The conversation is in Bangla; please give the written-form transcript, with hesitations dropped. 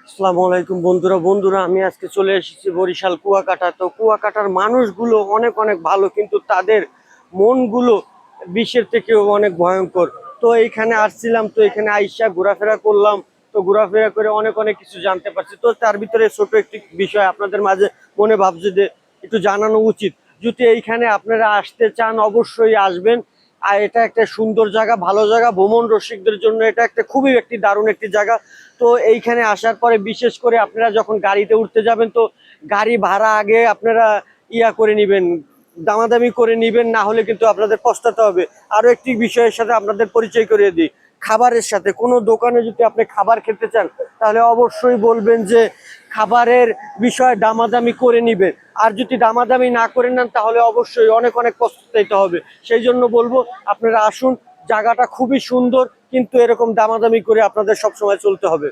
আসসালামু আলাইকুম বন্ধুরা আমি আজকে চলে এসেছি বরিশাল কুয়াকাটা। তো কুয়াকাটার মানুষগুলো অনেক অনেক ভালো, কিন্তু তাদের মনগুলো বিশ্বের থেকেও অনেক ভয়ঙ্কর। তো এইখানে আসছিলাম, তো এখানে আইসা ঘোরাফেরা করলাম। তো ঘোরাফেরা করে অনেক অনেক কিছু জানতে পারছি। তো তার ভিতরে ছোট একটি বিষয় আপনাদের মাঝে মনে ভাবছি যে একটু জানানো উচিত। যদি এইখানে আপনারা আসতে চান অবশ্যই আসবেন। আর এটা একটা সুন্দর জায়গা, ভালো জায়গা, ভ্রমণ রসিকদের জন্য এটা একটা খুবই একটি দারুণ একটি জায়গা। তো এইখানে আসার পরে বিশেষ করে আপনারা যখন গাড়িতে উঠতে যাবেন, তো গাড়ি ভাড়া আগে আপনারা করে নেবেন, দামাদামি করে নেবেন, না হলে কিন্তু আপনাদের পস্তাতে হবে। আরো একটি বিষয়ের সাথে আপনাদের পরিচয় করিয়ে দিই, খাবারের সাথে। কোনো দোকানে যদি আপনি খাবার খেতে চান তাহলে অবশ্যই বলবেন যে খাবারের বিষয়ে দামাদামি করে নিবেন। আর যদি দামাদামি না করে নেন তাহলে অবশ্যই অনেক অনেক পস্তাইতে হবে। সেই জন্য বলবো আপনারা আসুন, জায়গাটা খুবই সুন্দর, কিন্তু এরকম দামাদামি করে আপনাদের সবসময় চলতে হবে।